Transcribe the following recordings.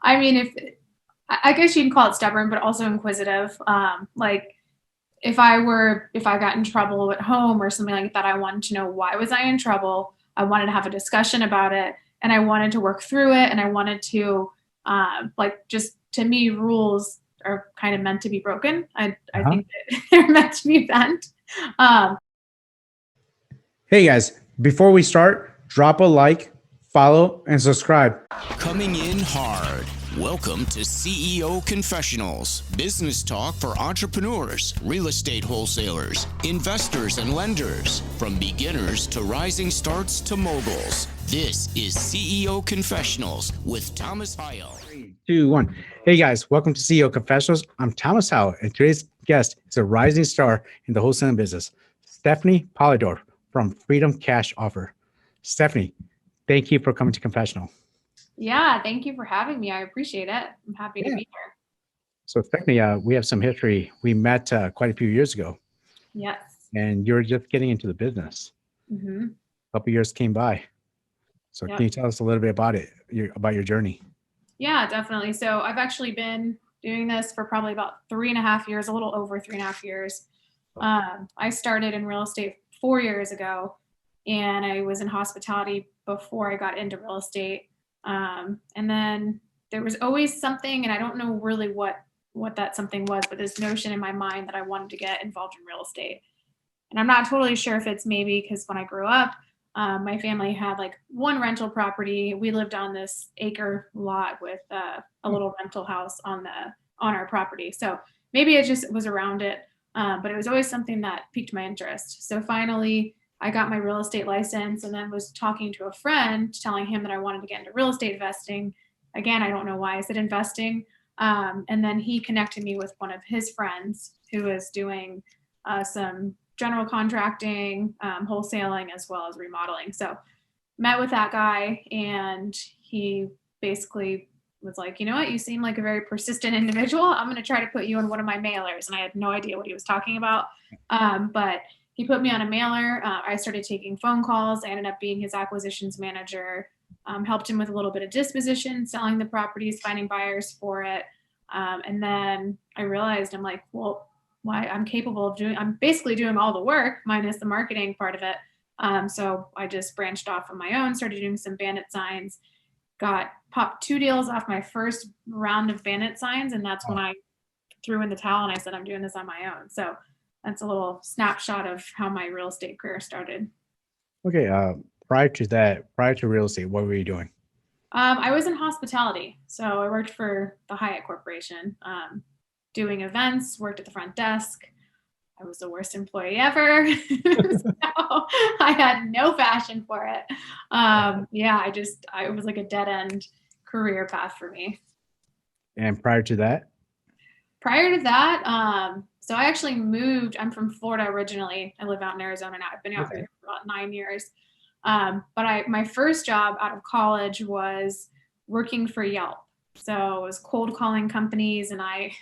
I mean, I guess you can call it stubborn, but also inquisitive. Like if I got in trouble at home or something like that, I wanted to know why was I in trouble. I wanted to have a discussion about it, and I wanted to work through it, and I wanted to, like, just to me, rules are kind of meant to be broken. I Uh-huh. think that they're meant to be bent. Um, Hey guys, before we start, drop a like, follow, and subscribe. Coming in hard. Welcome to CEO Confessionals, business talk for entrepreneurs, real estate wholesalers, investors, and lenders. From beginners to rising starts to moguls. This is CEO Confessionals with Thomas Heil. 3, 2, 1. Hey guys, welcome to CEO Confessionals. I'm Thomas Howell, and today's guest is a rising star in the wholesaling business, Stephanie Polydoroff from Freedom Cash Offer. Stephanie, thank you for coming to Confessional. yeah, thank you for having me. I appreciate it. I'm happy to Yeah. be here. So Stephanie, we have some history. We met quite a few years ago, Yes. and you're just getting into the business. Hmm. A couple years came by. So Yep. can you tell us a little bit about it, about your journey? Yeah, definitely. So I've actually been doing this for probably about 3.5 years, a little over 3.5 years. I started in real estate 4 years ago, and I was in hospitality before I got into real estate. And then there was always something, and I don't know really what that something was, but this notion in my mind that I wanted to get involved in real estate. And I'm not totally sure if it's maybe because when I grew up, my family had like one rental property. We lived on this acre lot with a little rental house on our property. So maybe it just was around it, but it was always something that piqued my interest. So finally, I got my real estate license, and then was talking to a friend, telling him that I wanted to get into real estate investing. Again, I don't know why I said investing. And then he connected me with one of his friends who is doing some general contracting, wholesaling, as well as remodeling. So met with that guy, and he basically was like, you know what, you seem like a very persistent individual. I'm going to try to put you on one of my mailers. And I had no idea what he was talking about. But he put me on a mailer. I started taking phone calls. I ended up being his acquisitions manager, helped him with a little bit of disposition, selling the properties, finding buyers for it. And then I realized, I'm like, well, why I'm capable of doing, I'm basically doing all the work minus the marketing part of it. So I just branched off on my own, started doing some bandit signs, got popped 2 deals off my first round of bandit signs. And that's when I threw in the towel and I said, I'm doing this on my own. So that's a little snapshot of how my real estate career started. Okay. Prior to that, prior to real estate, what were you doing? I was in hospitality. So I worked for the Hyatt Corporation, doing events, worked at the front desk. I was the worst employee ever. So I had no passion for it. Yeah, it was like a dead end career path for me. And prior to that? Prior to that, so I actually moved. I'm from Florida originally. I live out in Arizona now. I've been out Okay. here for about 9 years. But my first job out of college was working for Yelp. So it was cold calling companies, and I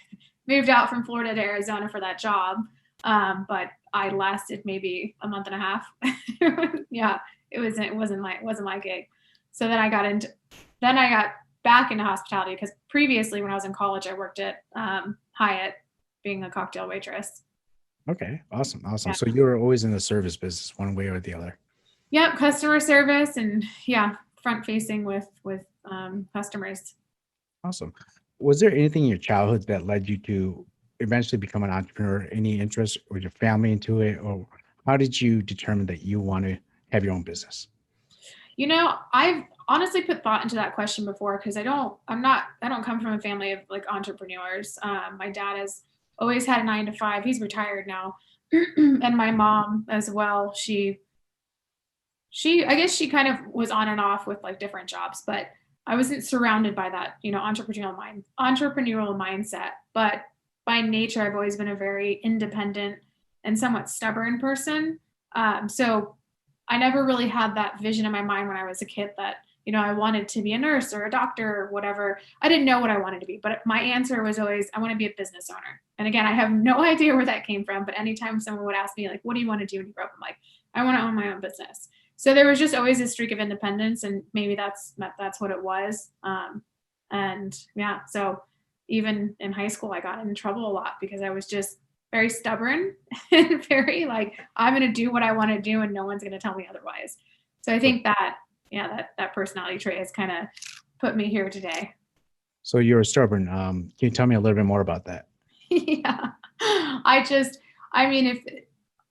moved out from Florida to Arizona for that job. But I lasted maybe a month and a half. Yeah, it wasn't my gig. So then I got back into hospitality because previously when I was in college, I worked at Hyatt being a cocktail waitress. Okay. Awesome. Awesome. Yeah. So you were always in the service business one way or the other. Yep, customer service, and yeah, front facing with customers. Awesome. Was there anything in your childhood that led you to eventually become an entrepreneur? Any interest or your family into it? Or how did you determine that you want to have your own business? I've honestly put thought into that question before because I don't come from a family of like entrepreneurs. My dad has always had a 9 to 5. He's retired now. And my mom as well. I guess she kind of was on and off with like different jobs, but I wasn't surrounded by that, entrepreneurial mindset. But by nature, I've always been a very independent and somewhat stubborn person. So I never really had that vision in my mind when I was a kid that, I wanted to be a nurse or a doctor or whatever. I didn't know what I wanted to be, but my answer was always, I want to be a business owner. And again, I have no idea where that came from, but anytime someone would ask me, like, what do you want to do when you grow up? I'm like, I want to own my own business. So there was just always a streak of independence, and maybe that's what it was. And yeah, so even in high school, I got in trouble a lot because I was just very stubborn and very like, I'm going to do what I want to do and no one's going to tell me otherwise. So I think that, yeah, that personality trait has kind of put me here today. So you're stubborn. Can you tell me a little bit more about that? Yeah. I mean,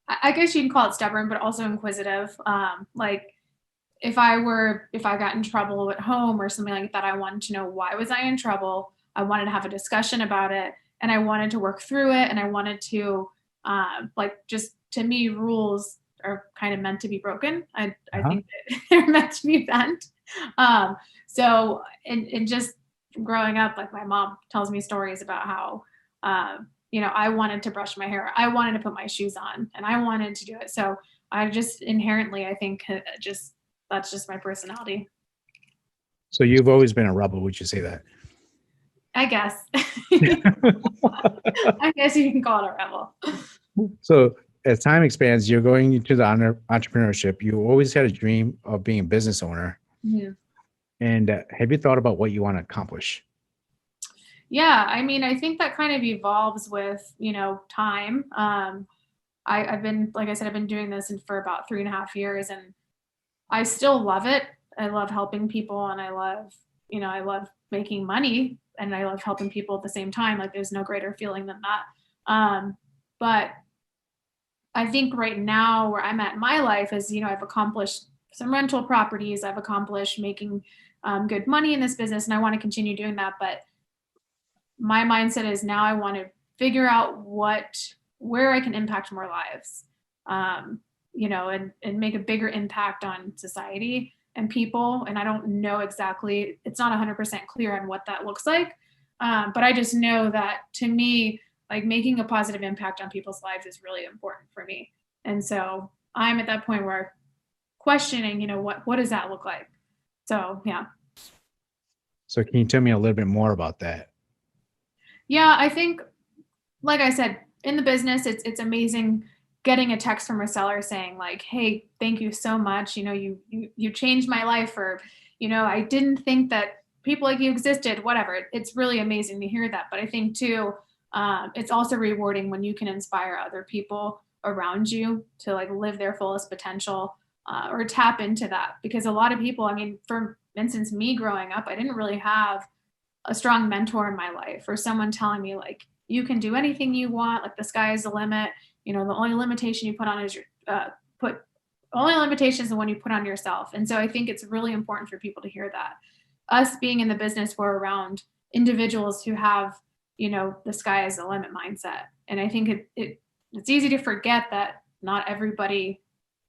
I guess you can call it stubborn, but also inquisitive. Like if I got in trouble at home or something like that, I wanted to know why was I in trouble. I wanted to have a discussion about it and I wanted to work through it. And I wanted to, like, just to me, rules are kind of meant to be broken. I think that they're meant to be bent. So, and just growing up, like my mom tells me stories about how, I wanted to brush my hair. I wanted to put my shoes on and I wanted to do it. So I just inherently, I think that's just my personality. So you've always been a rebel, would you say that? I guess. I guess you can call it a rebel. So as time expands, you're going into the entrepreneurship. You always had a dream of being a business owner. Mm-hmm. And have you thought about what you want to accomplish? Yeah, I mean, I think that kind of evolves with, time. I've been, like I said, I've been doing this for about 3.5 years and I still love it. I love helping people and I love making money and I love helping people at the same time. Like there's no greater feeling than that. But I think right now where I'm at in my life is, I've accomplished some rental properties. I've accomplished making good money in this business and I want to continue doing that. But my mindset is now I want to figure out where I can impact more lives, and make a bigger impact on society and people. And I don't know exactly, it's not 100% clear on what that looks like. But I just know that to me, like making a positive impact on people's lives is really important for me. And so I'm at that point where questioning, what does that look like? So, yeah. So can you tell me a little bit more about that? Yeah, I think, like I said, in the business, it's amazing getting a text from a seller saying like, hey, thank you so much. You changed my life, or, I didn't think that people like you existed, whatever. It's really amazing to hear that. But I think too, it's also rewarding when you can inspire other people around you to like live their fullest potential, or tap into that. Because a lot of people, I mean, for instance, me growing up, I didn't really have a strong mentor in my life or someone telling me like, you can do anything you want, like the sky is the limit. The only limitation you put on is only limitation is the one you put on yourself. And so I think it's really important for people to hear that. Us being in the business, we're around individuals who have, the sky is the limit mindset. And I think it's easy to forget that not everybody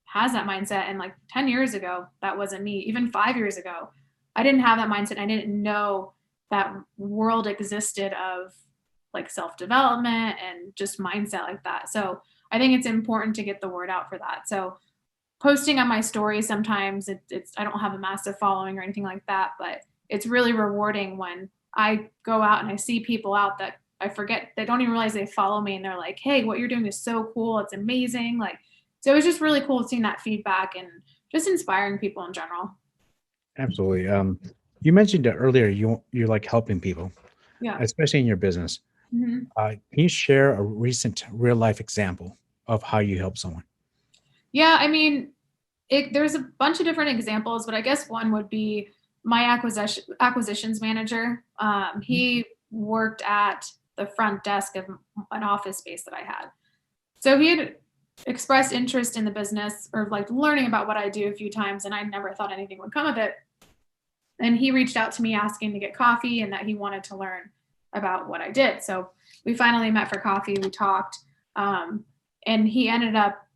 has that mindset. And like 10 years ago, that wasn't me. Even 5 years ago, I didn't have that mindset. I didn't know that world existed of like self-development and just mindset like that. So I think it's important to get the word out for that. So posting on my stories, sometimes I don't have a massive following or anything like that, but it's really rewarding when I go out and I see people out that I forget, they don't even realize they follow me and they're like, hey, what you're doing is so cool. It's amazing. Like, so it was just really cool seeing that feedback and just inspiring people in general. Absolutely. You mentioned that earlier, you like helping people, Yeah. especially in your business. Mm-hmm. Can you share a recent real life example of how you help someone? Yeah, I mean, there's a bunch of different examples, but I guess one would be my acquisitions manager. He worked at the front desk of an office space that I had. So he had expressed interest in the business or like learning about what I do a few times, and I never thought anything would come of it. And he reached out to me asking to get coffee and that he wanted to learn about what I did. So we finally met for coffee. We talked, and he ended up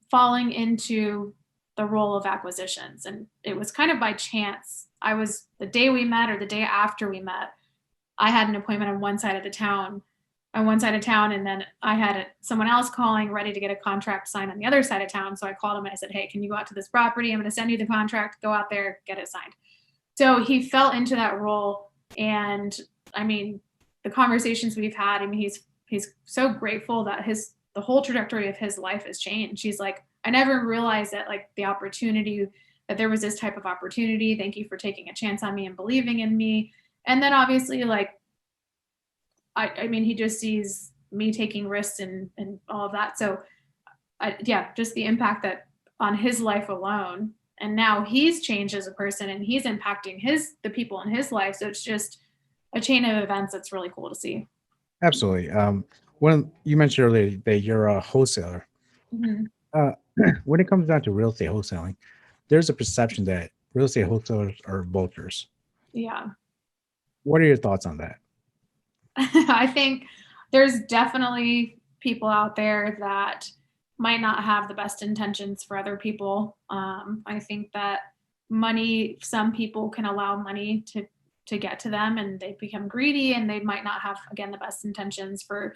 falling into the role of acquisitions. And it was kind of by chance. The day we met or the day after we met, I had an appointment on one side of town, and then I had someone else calling ready to get a contract signed on the other side of town. So I called him and I said, hey, can you go out to this property? I'm going to send you the contract, go out there, get it signed. So he fell into that role. And I mean, the conversations we've had, I mean, he's so grateful that the whole trajectory of his life has changed. He's like, I never realized that like the opportunity, that there was this type of opportunity. Thank you for taking a chance on me and believing in me. And then obviously, like, I mean, he just sees me taking risks and all of that. So yeah, just the impact that on his life alone. And now he's changed as a person and he's impacting the people in his life. So it's just a chain of events that's really cool to see. Absolutely. When you mentioned earlier that you're a wholesaler, Mhm. uh, when it comes down to real estate wholesaling, there's a perception that real estate wholesalers are vultures. Yeah. What are your thoughts on that? I think there's definitely people out there that might not have the best intentions for other people. I think that some people can allow money to get to them, and they become greedy, and they might not have, again, the best intentions for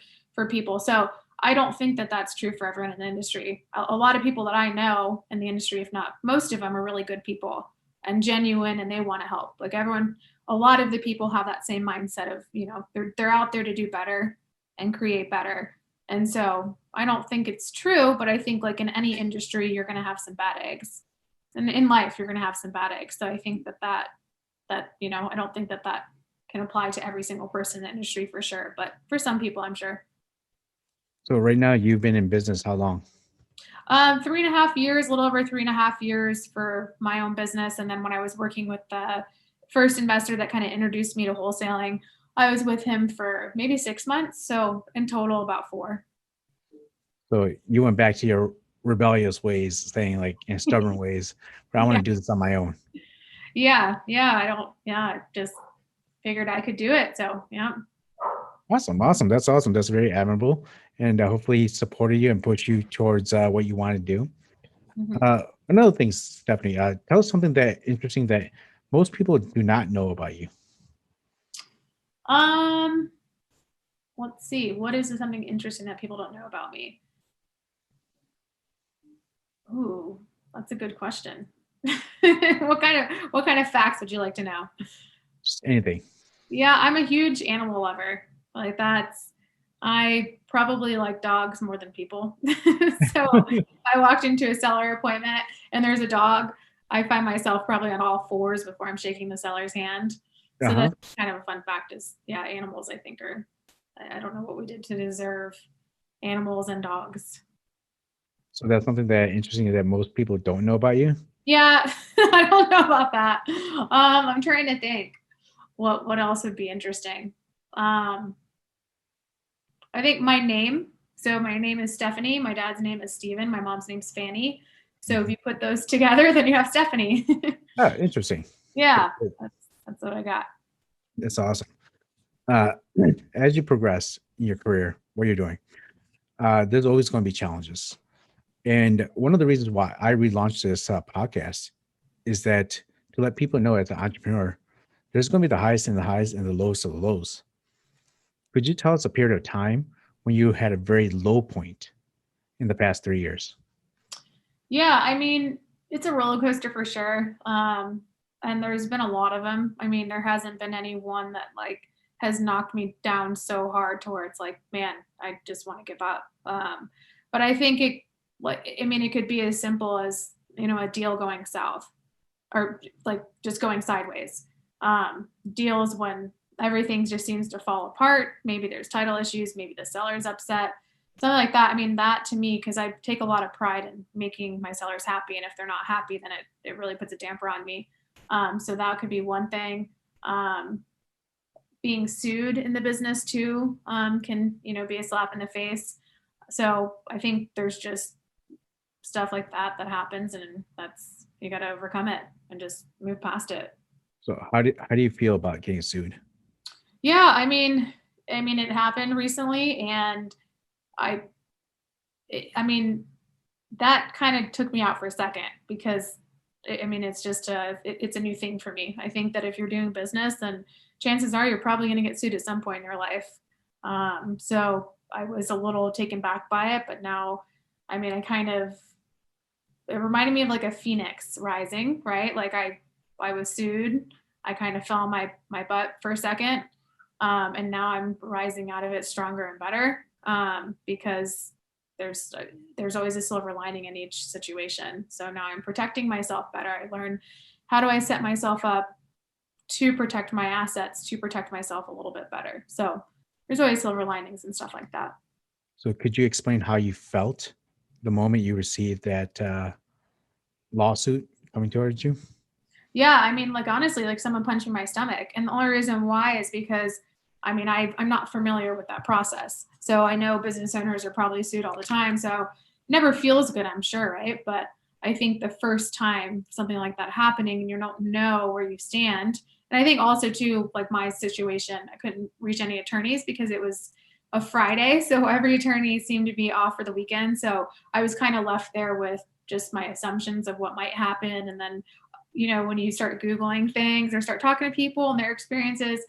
people. So I don't think that that's true for everyone in the industry. A lot of people that I know in the industry, if not most of them, are really good people and genuine, and they want to help. Like everyone, a lot of the people have that same mindset of, they're out there to do better and create better. And so I don't think it's true, but I think like in any industry, you're going to have some bad eggs. And in life, you're going to have some bad eggs. So I think that I don't think that can apply to every single person in the industry for sure. But for some people, I'm sure. So right now you've been in business how long? 3.5 years, a little over 3.5 years for my own business. And then when I was working with the first investor that kind of introduced me to wholesaling, I was with him for maybe 6 months. So in total, about 4. So you went back to your rebellious ways, saying like in stubborn ways, but I want Yeah. to do this on my own. Yeah. I just figured I could do it. So yeah. Awesome. That's awesome. That's very admirable. And hopefully he supported you and pushed you towards what you want to do. Mhm. Another thing, Stephanie, tell us something that interesting that most people do not know about you. Um, let's see. What is something interesting that people don't know about me? Ooh, that's a good question. What kind of facts would you like to know? Just anything. Yeah, I'm a huge animal lover. Like I probably like dogs more than people. So I walked into a seller appointment and there's a dog. I find myself probably on all fours before I'm shaking the seller's hand. So Uh-huh. that's kind of a fun fact is, yeah, animals, I think I don't know what we did to deserve animals and dogs. So that's something that interesting that most people don't know about you. Yeah, I don't know about that. I'm trying to think what else would be interesting. Um, I think my name. So my name is Stephanie. My dad's name is Steven. My mom's name's Fanny. So if Mhm. you put those together, then you have Stephanie. Oh, interesting. Yeah, that's what I got. That's awesome. Uh, as you progress in your career, what you're doing, there's always going to be challenges. And one of the reasons why I relaunched this podcast is that to let people know as an entrepreneur, there's going to be the highest and the highs and the lowest of the lows. Could you tell us a period of time when you had a very low point in the past 3 years? Yeah, I mean, it's a roller coaster for sure. And there's been a lot of them. I mean, there hasn't been any one that like has knocked me down so hard to where it's like, man, I just want to give up. But I think it could be as simple as, a deal going south or like just going sideways. Deals when everything just seems to fall apart. Maybe there's title issues, maybe the seller's upset, something like that. I mean, that to me, because I take a lot of pride in making my sellers happy. And if they're not happy, then it really puts a damper on me. So that could be one thing. Being sued in the business too can, be a slap in the face. So I think there's just stuff like that happens, and you got to overcome it and just move past it. So how do you feel about getting sued? Yeah, I mean, it happened recently, and I, I mean, that kind of took me out for a second because, it's just it's a new thing for me. I think that if you're doing business, then chances are you're probably going to get sued at some point in your life. So I was a little taken back by it, but now, it reminded me of like a phoenix rising, right? Like I was sued. I kind of fell on my butt for a second. And now I'm rising out of it stronger and better. Because there's always a silver lining in each situation. So now I'm protecting myself better. I learned how do I set myself up to protect my assets, to protect myself a little bit better. So there's always silver linings and stuff like that. So could you explain how you felt the moment you received that lawsuit coming towards you? Yeah, I mean, like honestly, like someone punching my stomach. And the only reason why is because I mean, I'm not familiar with that process. So I know business owners are probably sued all the time. So it never feels good, I'm sure, right? But I think the first time something like that happening and you don't know where you stand. And I think also too, like my situation, I couldn't reach any attorneys because it was a Friday. So every attorney seemed to be off for the weekend. So I was kind of left there with just my assumptions of what might happen. And then, when you start Googling things or start talking to people and their experiences,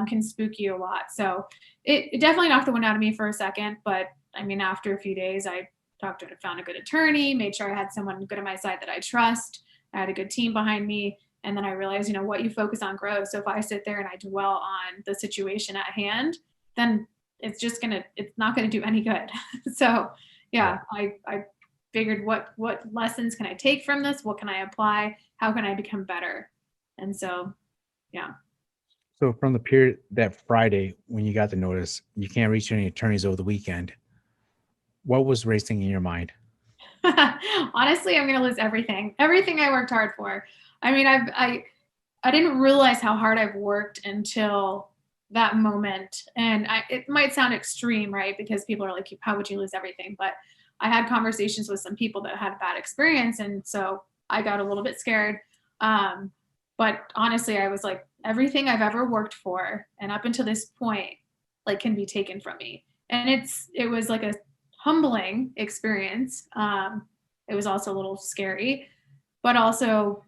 can spook you a lot. So it definitely knocked the wind out of me for a second. But I mean, after a few days, I found a good attorney, made sure I had someone good on my side that I trust. I had a good team behind me. And then I realized, what you focus on grows. So if I sit there and I dwell on the situation at hand, then it's not going to do any good. So yeah, I figured what lessons can I take from this? What can I apply? How can I become better? And so, yeah. So from the period that Friday when you got the notice, you can't reach any attorneys over the weekend. What was racing in your mind? Honestly, I'm going to lose everything I worked hard for. I mean, I didn't realize how hard I've worked until that moment. And it might sound extreme, right? Because people are like, how would you lose everything? But I had conversations with some people that had a bad experience. And so I got a little bit scared. But honestly, I was like, everything I've ever worked for and up until this point, like can be taken from me. And it was like a humbling experience. It was also a little scary, but also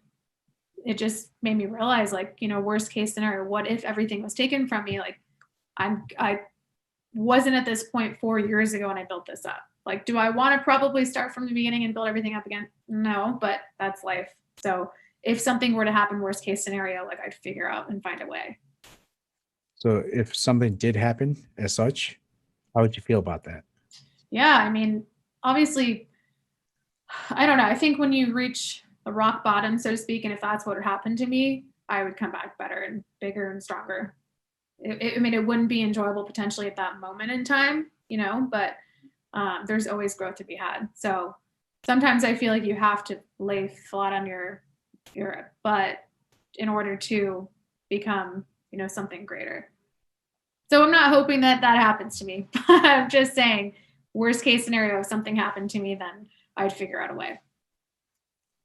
it just made me realize like, worst case scenario, what if everything was taken from me? Like I wasn't at this point 4 years ago when I built this up. Like, do I want to probably start from the beginning and build everything up again? No, but that's life. So if something were to happen, worst case scenario, like I'd figure out and find a way. So if something did happen as such, how would you feel about that? Yeah, I mean, obviously, I don't know. I think when you reach the rock bottom, so to speak, and if that's what had happened to me, I would come back better and bigger and stronger. I mean, it wouldn't be enjoyable potentially at that moment in time, but there's always growth to be had. So sometimes I feel like you have to lay flat on your butt in order to become, something greater. So I'm not hoping that happens to me. I'm just saying, worst case scenario, if something happened to me, then I'd figure out a way.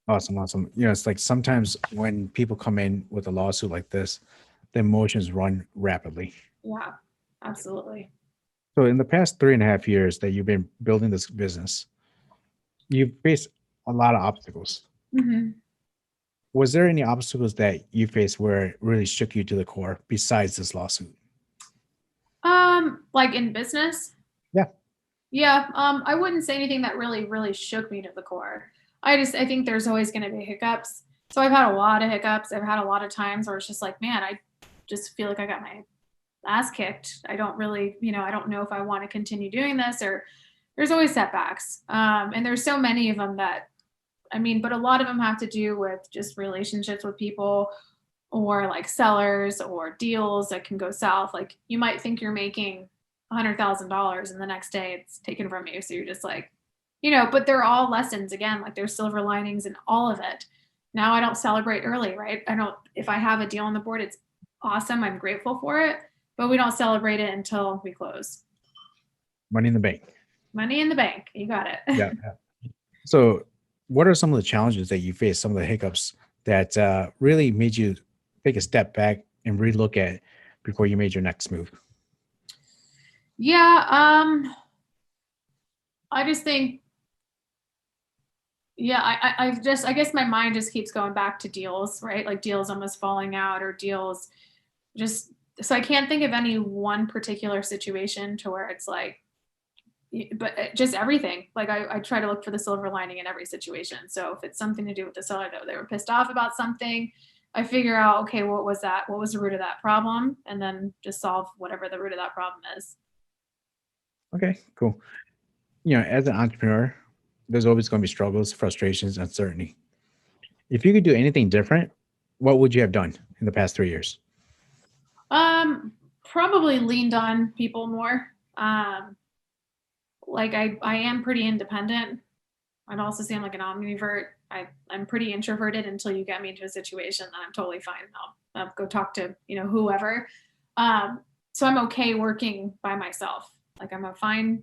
Awesome. It's like sometimes when people come in with a lawsuit like this, the emotions run rapidly. Yeah, absolutely. So in the past 3.5 years that you've been building this business, you've faced a lot of obstacles. Mm-hmm. Was there any obstacles that you faced where it really shook you to the core besides this lawsuit? Like in business? Yeah. Yeah. I wouldn't say anything that really, really shook me to the core. I think there's always going to be hiccups. So I've had a lot of hiccups. I've had a lot of times where it's just like, man, I just feel like I got my ass kicked. I don't really, I don't know if I want to continue doing this, or there's always setbacks. And there's so many of them but a lot of them have to do with just relationships with people or like sellers or deals that can go south. Like you might think you're making $100,000 and the next day it's taken from you. So you're just like, but they're all lessons again, like there's silver linings in all of it. Now I don't celebrate early, right? If I have a deal on the board, it's awesome. I'm grateful for it, but we don't celebrate it until we close. Money in the bank. Money in the bank. You got it. Yeah. So what are some of the challenges that you face, some of the hiccups that really made you take a step back and relook at before you made your next move? Yeah. I just think, I guess my mind just keeps going back to deals, right? Like deals almost falling out or deals so I can't think of any one particular situation to where it's like, but just everything. Like I try to look for the silver lining in every situation. So if it's something to do with the seller, though, they were pissed off about something, I figure out, okay, what was that? What was the root of that problem? And then just solve whatever the root of that problem is. Okay, cool. As an entrepreneur, there's always going to be struggles, frustrations, uncertainty. If you could do anything different, what would you have done in the past 3 years? Probably leaned on people more. Like I am pretty independent. I'd also say I'm like an ambivert. I'm pretty introverted until you get me into a situation that I'm totally fine. I'll go talk to, whoever. So I'm okay working by myself. Like I'm a fine,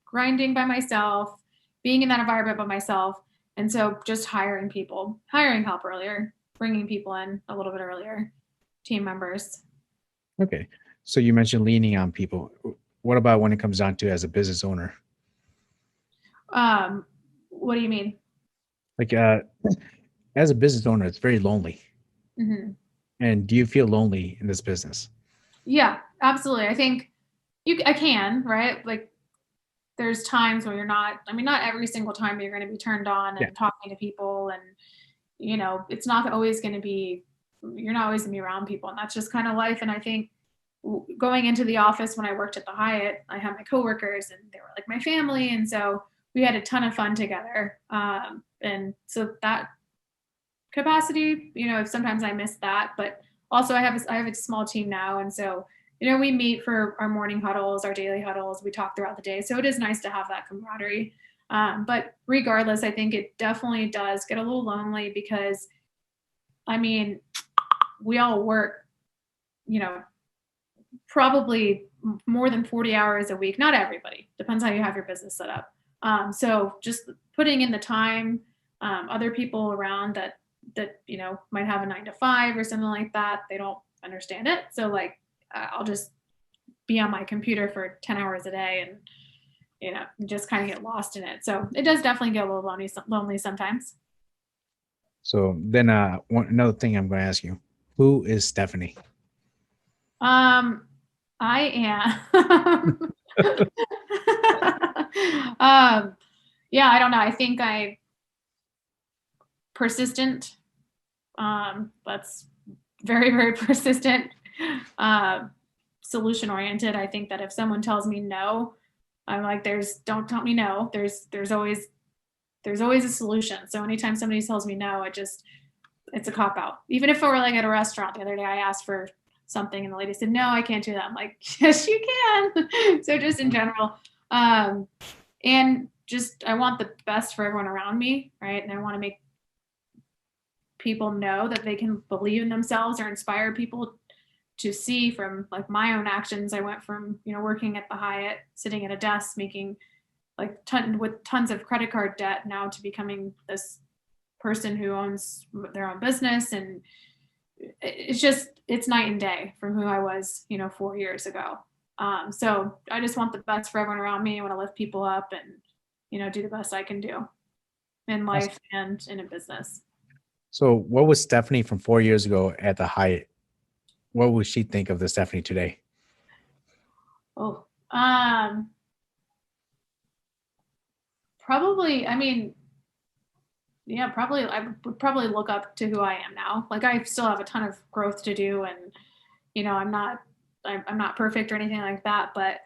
grinding by myself, being in that environment by myself. And so just hiring help earlier, bringing people in a little bit earlier, team members. Okay. So you mentioned leaning on people. What about when it comes down to as a business owner? What do you mean? Like as a business owner, it's very lonely. Mm-hmm. And do you feel lonely in this business? Yeah, absolutely. I think I can, right? Like there's times where not every single time you're going to be turned on and talking to people and, it's not always going to be, you're not always going to be around people. And that's just kind of life. And I think going into the office when I worked at the Hyatt, I had my coworkers and they were like my family. And so we had a ton of fun together. And so that capacity, sometimes I miss that, but also I have a small team now. And so, we meet for our morning huddles, our daily huddles, we talk throughout the day. So it is nice to have that camaraderie. But regardless, I think it definitely does get a little lonely because we all work, probably more than 40 hours a week. Not everybody, depends how you have your business set up. So just putting in the time, other people around that might have a 9 to 5 or something like that, they don't understand it. So like I'll just be on my computer for 10 hours a day and just kind of get lost in it. So it does definitely get a little lonely sometimes. So then another thing I'm going to ask you, who is Stephanie? I am yeah, I don't know. I think I persistent. That's very, very persistent. Solution oriented. I think that if someone tells me no, I'm like, don't tell me no. There's always a solution. So anytime somebody tells me no, it's a cop out. Even if we were like at a restaurant the other day, I asked for something and the lady said, no, I can't do that. I'm like, yes, you can. So just in general. And just, I want the best for everyone around me. Right. And I want to make people know that they can believe in themselves or inspire people to see from like my own actions. I went from, working at the Hyatt, sitting at a desk, making like tons of credit card debt now to becoming this person who owns their own business. And it's night and day from who I was, 4 years ago. So I just want the best for everyone around me. I want to lift people up and, do the best I can do in life and in a business. So what was Stephanie from 4 years ago at the Hyatt? What would she think of the Stephanie today? Oh, probably, probably I would probably look up to who I am now. Like I still have a ton of growth to do and, I'm not perfect or anything like that, but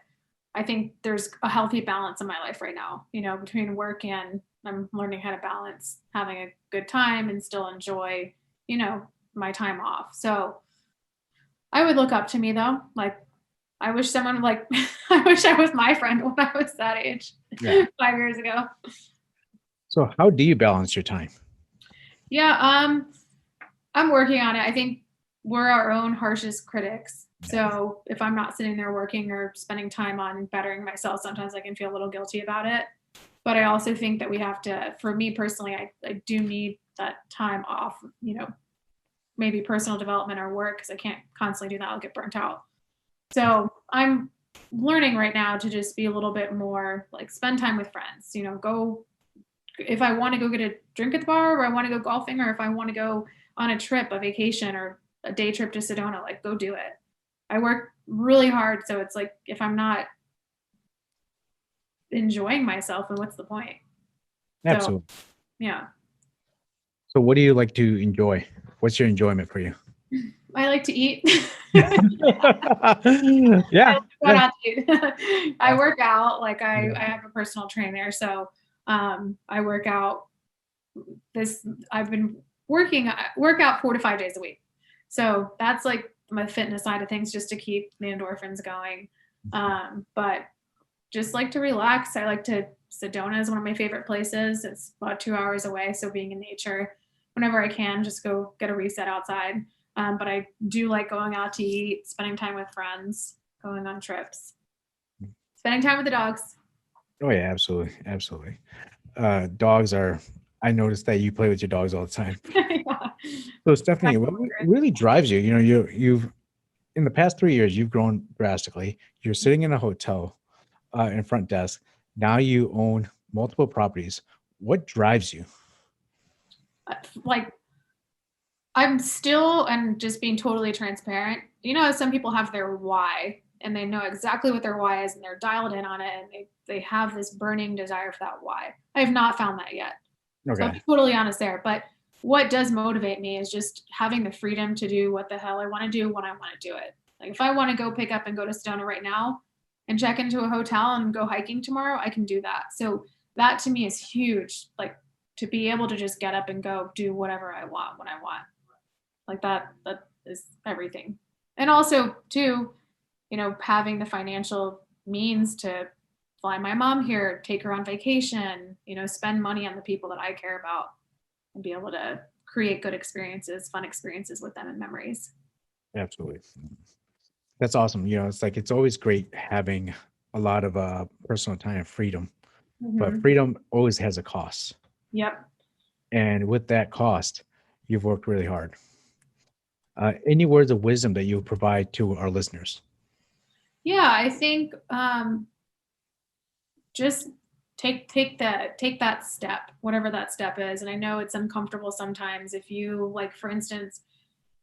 I think there's a healthy balance in my life right now, between work and I'm learning how to balance having a good time and still enjoy, my time off. So I would look up to me though. Like I wish someone I wish I was my friend when I was that age 5 years ago. So how do you balance your time? Yeah. I'm working on it. I think we're our own harshest critics. So if I'm not sitting there working or spending time on bettering myself, sometimes I can feel a little guilty about it. But I also think that we have to, for me personally, I do need that time off, maybe personal development or work because I can't constantly do that. I'll get burnt out. So I'm learning right now to just be a little bit more like spend time with friends, go if I want to go get a drink at the bar or I want to go golfing or if I want to go on a trip, a vacation or a day trip to Sedona, like go do it. I work really hard. So it's like, if I'm not enjoying myself, then what's the point? Absolutely. So, yeah. So what do you like to enjoy? What's your enjoyment for you? I like to eat. Yeah. I work out. Like I have a personal trainer. So I work out I've been work out 4 to 5 days a week. So that's like my fitness side of things just to keep the endorphins going. But just like to relax. I like to, Sedona is one of my favorite places. It's about 2 hours away. So being in nature, whenever I can, just go get a reset outside. But I do like going out to eat, spending time with friends, going on trips, spending time with the dogs. Oh yeah, absolutely, absolutely. Dogs are. I noticed that you play with your dogs all the time. Yeah. So Stephanie, what really drives you? You know, you've in the past 3 years you've grown drastically. You're sitting in a hotel in front desk. Now you own multiple properties. What drives you? Like, I'm still, and just being totally transparent, you know, some people have their why and they know exactly what their why is and they're dialed in on it and they have this burning desire for that why. I have not found that yet. So I'll Okay. be totally honest there. But what does motivate me is just having the freedom to do what the hell I want to do when I want to do it. Like if I want to go pick up and go to Sedona right now and check into a hotel and go hiking tomorrow, I can do that. So that to me is huge. Like to be able to just get up and go do whatever I want when I want. Like that is everything. And also too, you know, having the financial means to fly my mom here, take her on vacation, you know, spend money on the people that I care about and be able to create good experiences, fun experiences with them and memories. Absolutely. That's awesome. You know, it's like it's always great having a lot of personal time and freedom, but freedom always has a cost. Yep. And with that cost, you've worked really hard. Any words of wisdom that you would provide to our listeners? Yeah, I think just take that step, whatever that step is. And I know it's uncomfortable sometimes. If you, like, for instance,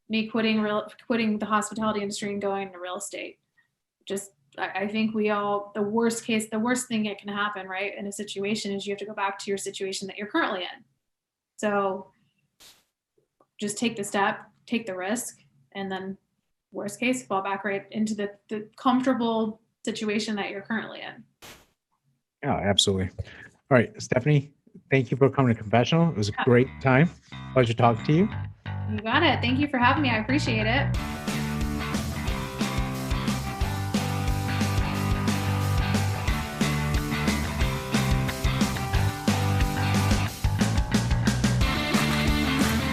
me quitting the hospitality industry and going into real estate, just I think we all, the worst thing that can happen, right, in a situation is you have to go back to your situation that you're currently in. So just take the step, take the risk, and then worst case, fall back right into the comfortable situation that you're currently in. Yeah, absolutely. All right, Stephanie, thank you for coming to Confessional. It was a great time. Pleasure talking to you. You got it. Thank you for having me. I appreciate it.